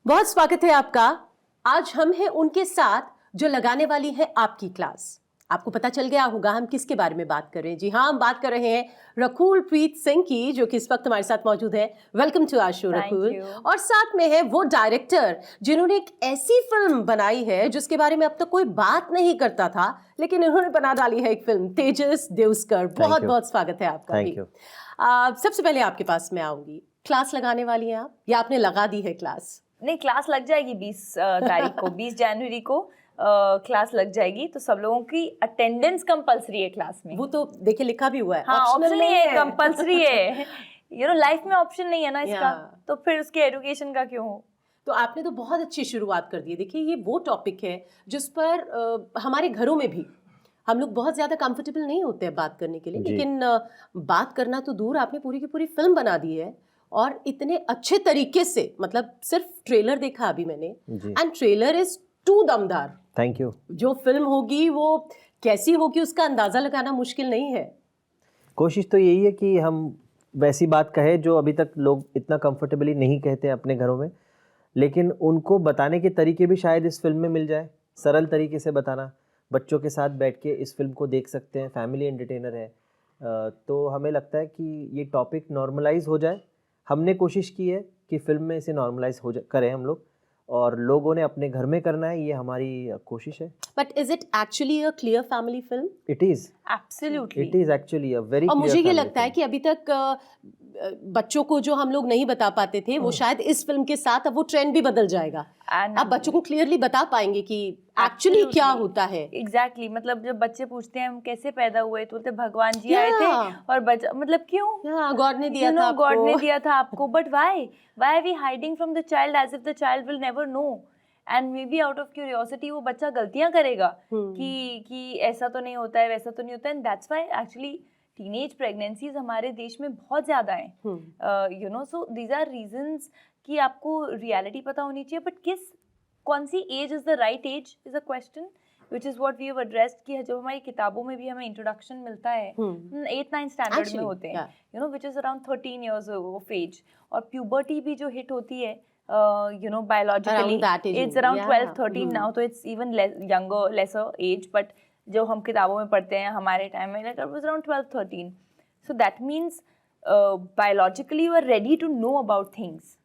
बहुत स्वागत है आपका। आज हम हैं उनके साथ जो लगाने वाली है आपकी क्लास। आपको पता चल गया होगा हम किसके बारे में बात कर रहे हैं। जी हाँ, हम बात कर रहे हैं रकुल प्रीत सिंह की, जो कि इस वक्त हमारे साथ मौजूद है। Welcome to our show Rakul. और साथ में है वो डायरेक्टर जिन्होंने एक ऐसी फिल्म बनाई है जिसके बारे में अब तक कोई बात नहीं करता था, लेकिन इन्होंने बना डाली है एक फिल्म, तेजस देवस्कर। बहुत बहुत स्वागत है आपका भी। सबसे पहले आपके पास मैं आऊंगी, क्लास लगाने वाली हैं आप या आपने लगा दी है क्लास? नहीं, क्लास लग जाएगी 20 तारीख को, 20 जनवरी को क्लास लग जाएगी। तो सब लोगों की अटेंडेंस कंपलसरी है क्लास में। वो तो देखिए लिखा भी हुआ है। हाँ, ऑप्शन नहीं है, कंपलसरी है। लाइफ में ऑप्शन नहीं है ना इसका, तो फिर उसके एजुकेशन का क्यों हो। तो आपने तो बहुत अच्छी शुरुआत कर दी है। देखिए, ये वो टॉपिक है जिस पर हमारे घरों में भी हम लोग बहुत ज़्यादा कंफर्टेबल नहीं होते हैं बात करने के लिए, लेकिन बात करना तो दूर, आपने पूरी की पूरी फिल्म बना दी है और इतने अच्छे तरीके से। मतलब सिर्फ ट्रेलर देखा अभी मैंने, एंड ट्रेलर इज टू दमदार। Thank you. जो फिल्म होगी वो कैसी होगी उसका अंदाजा लगाना मुश्किल नहीं है। कोशिश तो यही है कि हम वैसी बात कहें जो अभी तक लोग इतना कंफर्टेबली नहीं कहते अपने घरों में, लेकिन उनको बताने के तरीके भी शायद इस फिल्म में मिल जाए। सरल तरीके से बताना, बच्चों के साथ बैठ के इस फिल्म को देख सकते हैं, फैमिली एंटरटेनर है। तो हमें लगता है कि ये टॉपिक नॉर्मलाइज हो जाए। हमने कोशिश की है कि फिल्म में इसे नॉर्मलाइज करें हम लोग, और लोगों ने अपने घर में करना है, ये हमारी कोशिश है। But is it actually a clear family film? It is absolutely, it is actually a very. और मुझे ये लगता है कि अभी तक बच्चों को जो हम लोग नहीं बता पाते थे, वो शायद इस फिल्म के साथ अब वो ट्रेंड भी बदल जाएगा। अब बच्चों को क्लियरली बता पाएंगे कि एक्चुअली क्या होता है। एग्जैक्टली मतलब जब बच्चे पूछते हैं हम कैसे पैदा हुए, तो बोलते भगवान जी आए थे और बच्चा, मतलब क्यों? गॉड ने दिया था, गॉड ने दिया था आपको। But why are we hiding from the child as if the child will never know, and maybe out of curiosity वो बच्चा गलतियां करेगा कि ऐसा तो नहीं होता है, वैसा तो नहीं होता है। And that's why actually teenage pregnancies हमारे देश में बहुत ज़्यादा हैं। सो दीज आर रीजंस कि आपको रियलिटी पता होनी चाहिए, बट कौन सी age is the right age is a question which is what we have addressed. कि जब हमारी किताबों में भी हमें इंट्रोडक्शन मिलता है 8-9 स्टैंडर्ड में होते हैं, which is around 13 years of age. और प्यूबर्टी भी जो हिट होती है biologically it's around 12-13 now, तो it's even lesser age, but जो हम किताबों में पढ़ते हैं हमारे टाइम में, like it was around 12-13. So that means biologically you are ready to know about things,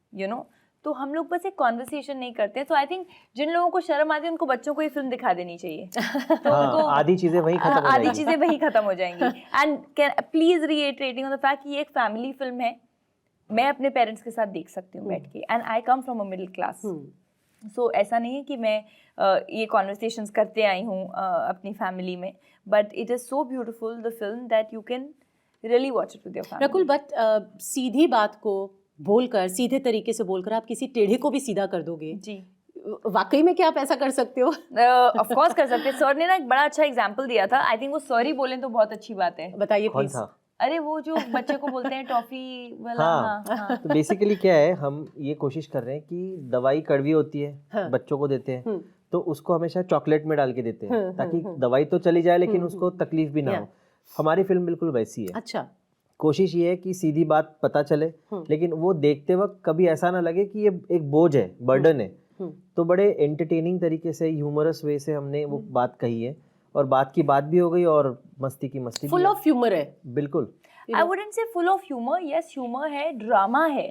तो हम लोग बस एक कॉन्वर्सेशन नहीं करते हैं। तो आई थिंक जिन लोगों को शर्म आती है उनको बच्चों को ये फिल्म दिखा देनी चाहिए। तो उनको आधी चीजें वहीं खत्म हो जाएंगी। And please reiterating on the fact कि ये एक फैमिली फिल्म है, मैं अपने पेरेंट्स के साथ देख सकती हूँ बैठ के, and I come from a middle class. So ऐसा नहीं है कि मैं ये कॉन्वर्सेशंस करते आई हूँ अपनी फैमिली में, but it is so beautiful the film that you can really watch it with your family. Rakul, but सीधी बात को बोलकर, सीधे तरीके से बोलकर आप किसी टेढ़े को भी सीधा कर दोगे जी? वाकई में क्या आप ऐसा कर सकते हो? ऑफ कोर्स कर सकते हैं। सर ने ना एक बड़ा अच्छा एग्जांपल दिया था, आई थिंक वो सॉरी बोलें तो बहुत अच्छी बात है। बताइए प्लीज। अरे वो जो बच्चे को बोलते हैं टॉफी वाला। हाँ। तो बेसिकली क्या है, हम ये कोशिश कर रहे हैं कि दवाई कड़वी होती है, बच्चों को देते हैं तो उसको हमेशा चॉकलेट में डाल के देते हैं ताकि दवाई तो चली जाए लेकिन उसको तकलीफ भी ना हो। हमारी फिल्म बिल्कुल वैसी है। अच्छा, कोशिश ये है कि सीधी बात पता चले, लेकिन वो देखते वक्त कभी ऐसा ना लगे कि ये एक बोझ है, बर्डन है। तो बड़े एंटरटेनिंग तरीके से, ह्यूमरस वे से हमने वो बात कही है, और बात की बात भी हो गई और मस्ती की मस्ती। फुल ऑफ ह्यूमर है। बिल्कुल। I wouldn't say full of humour, yes humour है, ड्रामा है,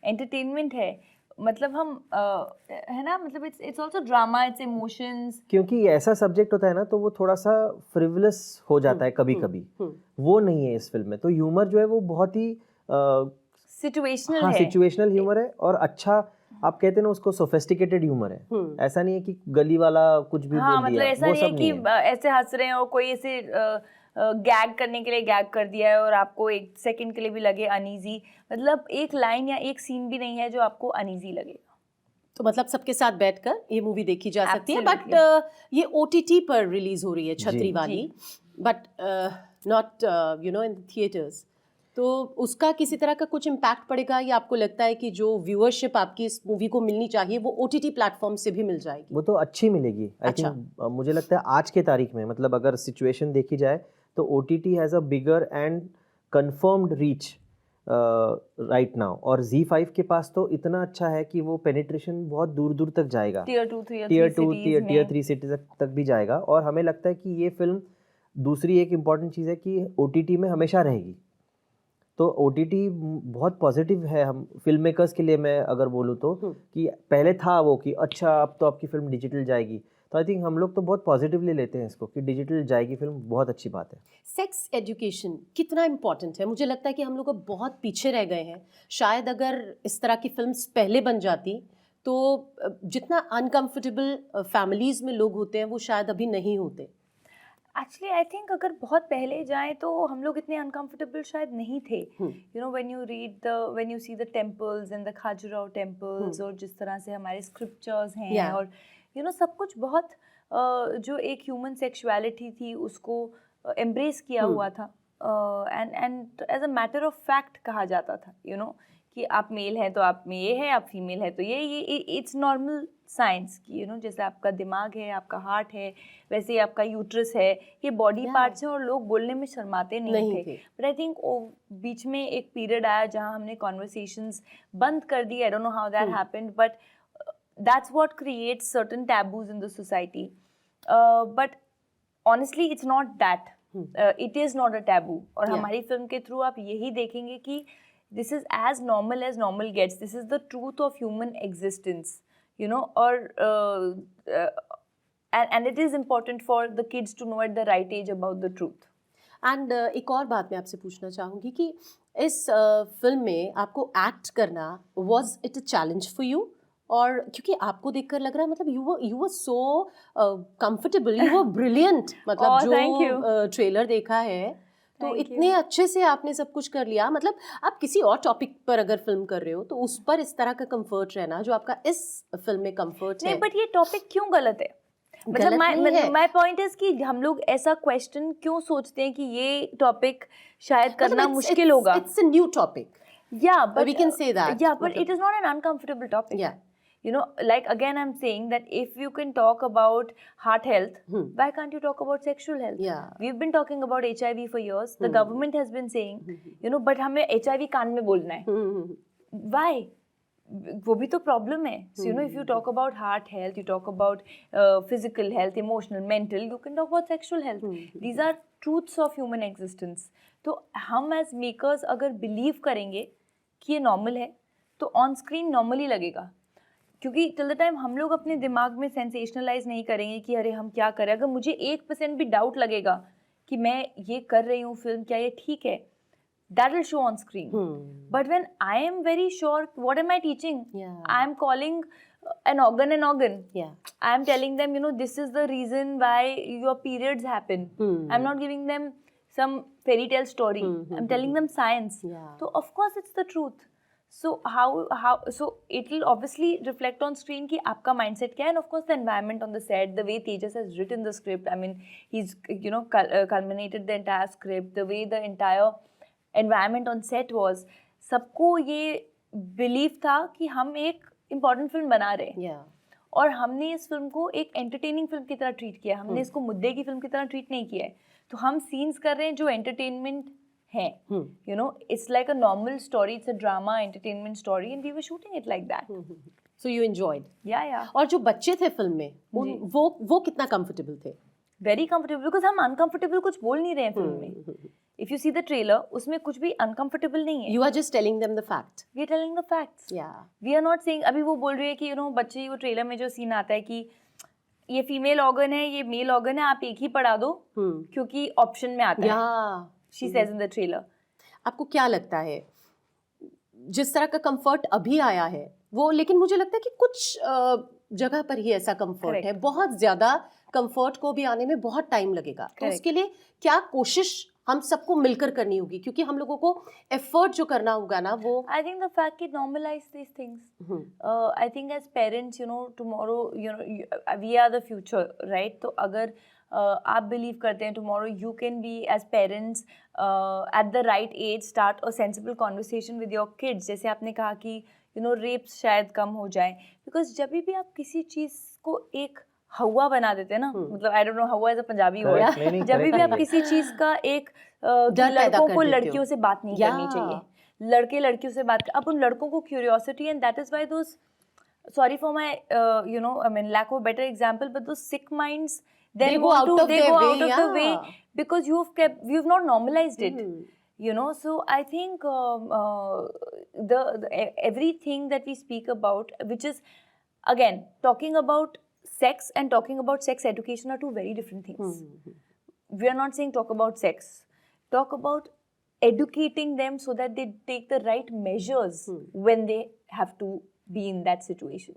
एंटरटेनमेंट है। मतलब हम है ना, मतलब it's also drama, it's emotions. क्योंकि ऐसा सब्जेक्ट होता है ना तो वो थोड़ा सा फ्रिवलस हो जाता है कभी कभी, वो नहीं है इस फिल्म में। तो ह्यूमर जो है वो बहुत ही सिचुएशनल है, सिचुएशनल ह्यूमर है, और अच्छा आप कहते हैं ना उसको सोफिस्टिकेटेड ह्यूमर है। ऐसा नहीं है कि गली वाला कुछ भी बोल दिया, मतलब ऐसा नहीं है कि ऐसे हंस रहे हैं और कोई ऐसे गैग करने के लिए गैग कर दिया है और आपको एक सेकंड के लिए भी लगे अनईजी। मतलब एक लाइन या एक सीन भी नहीं है जो आपको अनईजी लगेगा। तो मतलब सबके साथ बैठकर ये मूवी देखी जा सकती है। बट ये OTT पर रिलीज हो रही है, छतरी वाली, बट नॉट इन थिएटर्स। तो उसका किसी तरह का कुछ इम्पैक्ट पड़ेगा, या आपको लगता है कि जो व्यूअरशिप आपकी इस मूवी को मिलनी चाहिए वो OTT प्लेटफॉर्म से भी मिल जाएगी? वो तो अच्छी मिलेगी। आई थिंक मुझे लगता है आज के तारीख में, मतलब अगर सिचुएशन देखी जाए तो OTT has a bigger and confirmed reach right now, और Z5 के पास तो इतना अच्छा है कि वो पेनिट्रेशन बहुत दूर दूर तक जाएगा, टियर 2 टियर 3 सिटीज तक भी जाएगा। और हमें लगता है कि ये फिल्म, दूसरी एक इम्पॉर्टेंट चीज़ है कि OTT में हमेशा रहेगी। तो OTT बहुत पॉजिटिव है हम फिल्म मेकर्स के लिए, मैं अगर बोलूँ तो, कि पहले था वो कि अच्छा अब तो आपकी फिल्म डिजिटल जाएगी, तो आई थिंक हम लोग तो बहुत पॉजिटिवली लेते हैं इसको कि डिजिटल जाएगी फिल्म, बहुत अच्छी बात है। सेक्स एजुकेशन कितना इम्पोर्टेंट है? मुझे लगता है कि हम लोग अब बहुत पीछे रह गए हैं। शायद अगर इस तरह की फिल्म्स पहले बन जाती तो जितना अनकंफर्टेबल फैमिलीज़ में लोग होते हैं वो शायद अभी नहीं होते। एक्चुअली आई थिंक अगर बहुत पहले जाएं तो हम लोग इतने अनकंफर्टेबल शायद नहीं थे। You know when you see the temples and the Khajuraho temples, और जिस तरह से हमारे स्क्रिप्चर्स हैं, Yeah. और यू नो सब कुछ बहुत जो एक ह्यूमन सेक्सुअलिटी थी उसको एम्ब्रेस किया हुआ था, and as a matter of fact कहा जाता था, यू नो कि आप मेल हैं तो आप में ये है, आप फीमेल है तो ये इट्स नॉर्मल साइंस की, यू नो जैसे आपका दिमाग है, आपका हार्ट है, वैसे ही आपका यूट्रस है, ये बॉडी Yeah. पार्ट्स हैं और लोग बोलने में शर्माते नहीं थे। बट आई थिंक बीच में एक पीरियड आया जहाँ हमने कॉन्वर्सेशंस बंद कर दी। I don't know how that happened, but that's what creates certain taboos in the society. But honestly, it's not that. It is not a taboo. और हमारी फिल्म के थ्रू आप यही देखेंगे कि this is as normal gets. This is the truth of human existence, you know. और and it is important for the kids to know at the right age about the truth. And एक और बात मैं आपसे पूछना चाहूँगी कि इस फिल्म में आपको एक्ट करना, was it a challenge for you? और क्योंकि आपको देखकर लग रहा है मतलब you were so comfortable, you were brilliant, मतलब Oh, thank you. जो ट्रेलर देखा है तो Thank इतने you. अच्छे से आपने सब कुछ कर लिया। मतलब आप किसी और टॉपिक पर अगर फिल्म कर रहे हो तो उस पर इस तरह का कंफर्ट रहना जो आपका इस फिल्म में कंफर्ट है। नहीं, बट ये टॉपिक क्यों गलत है? गलत नहीं है। माय पॉइंट इज कि हम लोग ऐसा क्वेश्चन क्यों सोचते हैं कि ये टॉपिक शायद करना मुश्किल होगा। It's a new topic. Yeah, but we can say that. Yeah, but it is not an uncomfortable topic. Yeah. You know, like again, I'm saying that if you can talk about heart health, why can't you talk about sexual health? Yeah. We've been talking about HIV for years. The government has been saying, you know, but हमें HIV कान में बोलना है. Why? वो भी तो problem है. So you know, if you talk about heart health, you talk about physical health, emotional, mental, you can talk about sexual health. These are truths of human existence. तो हम as makers अगर believe करेंगे कि ये normal है तो on screen normally लगेगा, क्योंकि टिल द टाइम हम लोग अपने दिमाग में सेंसेशनलाइज नहीं करेंगे कि अरे हम क्या करें। अगर मुझे 1% भी डाउट लगेगा कि मैं ये कर रही हूँ फिल्म, क्या ये ठीक है, that will show on screen. But when I am very sure, what am I teaching? I am calling an organ. Yeah. I am telling them, you know, this is the reason why your periods happen. I'm not giving them some fairy tale story. I'm telling them science. Yeah. So of course it's the truth. So how so it will obviously reflect on screen कि आपका mindset क्या है, and of course the environment on the set, the way Tejas has written the script. I mean, he's you know culminated the entire script, the way the entire environment on set was. सबको ये belief था कि हम एक important film बना रहे हैं. Yeah. और हमने इस फिल्म को एक एंटरटेनिंग फिल्म की तरह ट्रीट किया, हमने इसको मुद्दे की फिल्म की तरह ट्रीट नहीं किया है। तो हम सीन्स कर रहे हैं जो एंटरटेनमेंट हैं, you know, it's like a normal story, it's a drama entertainment story, and we were shooting it like that. So you enjoyed? या और जो बच्चे थे फिल्म में वो कितना कंफर्टेबल थे? वेरी कंफर्टेबल, बिकॉज हम अनकंफर्टेबल कुछ बोल नहीं रहे हैं फिल्म में। If you see the trailer, उसमें कुछ भी अनकंफर्टेबल नहीं है। You are just telling them the fact. We are telling the facts. We are not saying, अभी वो बोल रही है कि यू नो बच्चे, वो ट्रेलर में जो सीन आता है कि ये फीमेल ऑर्गन है, ये मेल ऑर्गन है, आप एक ही पढ़ा दो क्योंकि ऑप्शन में आता है, she says in the trailer. आपको क्या लगता है जिस तरह का कंफर्ट अभी आया है वो, लेकिन मुझे लगता है कि कुछ जगह पर ही ऐसा कंफर्ट है, बहुत ज्यादा कंफर्ट को भी आने में बहुत टाइम लगेगा। तो उसके लिए क्या कोशिश हम सबको मिलकर करनी होगी, क्योंकि हम लोगों को एफर्ट जो करना होगा ना वो, आई थिंक द फैक्ट कि normalise this things. I think as parents, you know, tomorrow, you know, we are the future, right? तो अगर आप बिलीव करते हैं tomorrow you can be as parents at the right age start a sensible conversation with your kids. जैसे आपने कहा कि you know wraps शायद कम हो जाए, बिकॉज जब भी आप किसी चीज़ को एक हवा बना देते हैं ना, मतलब आई डोंट नो हवा एज अ पंजाबी वर्ड, जब भी आप किसी चीज़ का एक डर पैदा लड़कों कर को देते हो। लड़कियों से बात नहीं या। करनी चाहिए, लड़के लड़कियों से बात अब उन लड़कों को curiosity, and that is why those, sorry for my I mean lack of a better example, but those sick minds then They go out of their way, out of the way yeah. because you've not normalized it. Hmm. So I think the everything that we speak about, which is again talking about sex and talking about sex education, are two very different things. We are not saying talk about sex, talk about educating them so that they take the right measures when they have to be in that situation,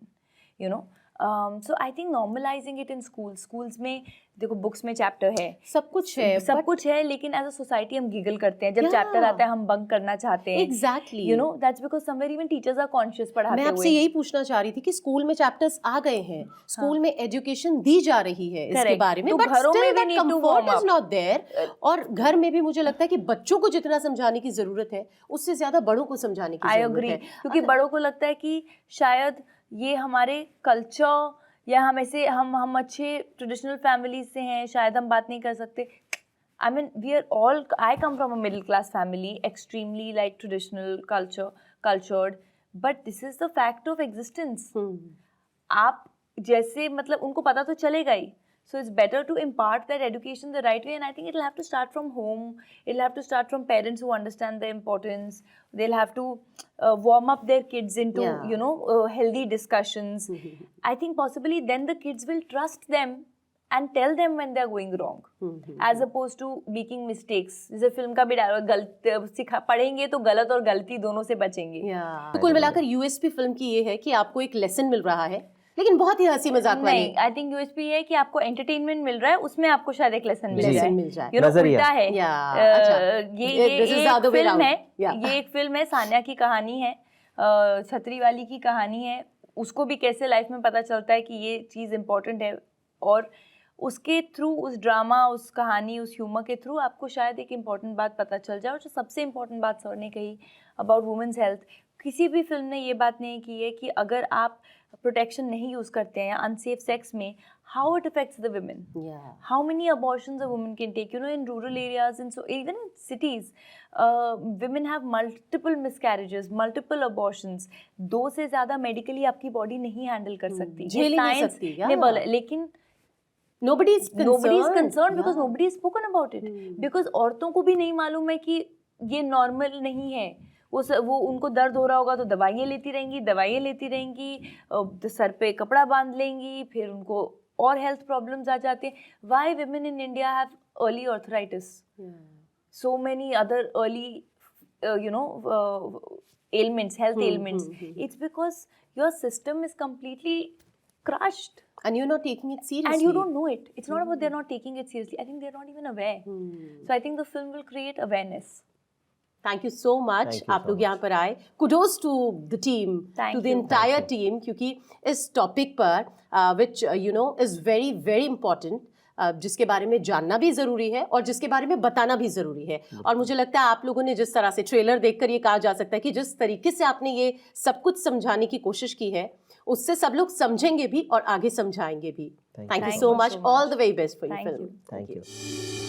so I think normalizing it in schools में देखो books में chapter है, सब कुछ है, सब कुछ है, लेकिन as a society हम giggle करते हैं जब Yeah. chapter आता है, हम bunk करना चाहते हैं. Exactly. That's because somewhere even teachers are conscious पढ़ाते मैं हुए. आपसे यही पूछना चाह रही थी कि स्कूल में चैप्टर्स आ गए हैं, स्कूल में एजुकेशन दी जा रही है इसके Correct. बारे में, तो बट घरों में still we that need to comfort warm is up. Not there. और घर में भी मुझे लगता है कि बच्चों को जितना समझाने की जरूरत है उससे ज्यादा बड़ों को समझाने की I जरूरत agree. है. क्योंकि बड़ों को लगता है कि शायद ये हमारे कल्चर या हम ऐसे हम अच्छे ट्रेडिशनल फैमिली से हैं, शायद हम बात नहीं कर सकते. I mean, I come from a middle class family, extremely like traditional cultured, but this is the fact of existence. आप जैसे मतलब उनको पता तो चलेगा ही. So it's better to impart that education the right way, and I think it'll have to start from home. It'll have to start from parents who understand the importance. They'll have to warm up their kids into Yeah. healthy discussions. I think possibly then the kids will trust them and tell them when they're going wrong, as opposed to making mistakes. जैसे film का भी dialogue पढ़ेंगे तो गलत और गलती दोनों से बचेंगे. तो कुल मिलाकर यूएसपी फिल्म की ये है कि आपको एक लेसन मिल रहा है, लेकिन बहुत ही हंसी मजाक वाली. नहीं, आई थिंक यूएसपी है कि आपको एंटरटेनमेंट मिल रहा है, उसमें आपको शायद एक लेसन मिल जाए. नजरिया. उल्टा है. अच्छा. ये This is the other way film round. है. Yeah. ये एक फिल्म है, सान्या की कहानी है, छतरी वाली की कहानी है. उसको भी कैसे लाइफ में पता चलता है कि ये चीज़ इम्पोर्टेंट है, और उसके थ्रू, उस ड्रामा, उस कहानी, उस ह्यूमर के थ्रू आपको शायद एक इम्पॉर्टेंट बात पता चल जाए. और जो सबसे इम्पॉर्टेंट बात सर ने कही अबाउट वुमेन्स हेल्थ, किसी भी फिल्म ने ये बात नहीं की है कि अगर आप प्रोटेक्शन नहीं यूज़ करते हैं या अनसेफ सेक्स में, how it affects the women. Yeah. How many abortions a woman can take? In rural areas and so even in cities, women have multiple miscarriages, multiple abortions. 2 से ज़्यादा medically आपकी body नहीं handle कर सकती. झेल ही नहीं सकती. ने बोला, लेकिन nobody is concerned because nobody has spoken about it. Because औरतों को भी नहीं मालूम है कि ये normal नहीं है. वो उनको दर्द हो रहा होगा तो दवाइयाँ लेती रहेंगी, सर पे कपड़ा बांध लेंगी, फिर उनको और हेल्थ प्रॉब्लम्स आ जाते हैं. Why women in India have early arthritis? So many other early, ailments, health ailments. It's because your system is completely crushed. And you're not taking it seriously. And you don't know it. It's not about they're not taking it seriously. I think they're not even aware. So I think the film will create awareness. Thank you so much. Thank you आप so लोग यहाँ पर आए. Kudos to the team, Thank to the you. entire team, क्योंकि इस topic पर which is very very important, जिसके बारे में जानना भी ज़रूरी है और जिसके बारे में बताना भी ज़रूरी है. और मुझे लगता है आप लोगों ने जिस तरह से ट्रेलर देखकर ये कहा जा सकता है कि जिस तरीके से आपने ये सब कुछ समझाने की कोशिश की है, उससे सब लोग समझेंगे भी और आगे समझाएंगे भी. Thank you so much. All the very best for your Thank film. you. Thank you.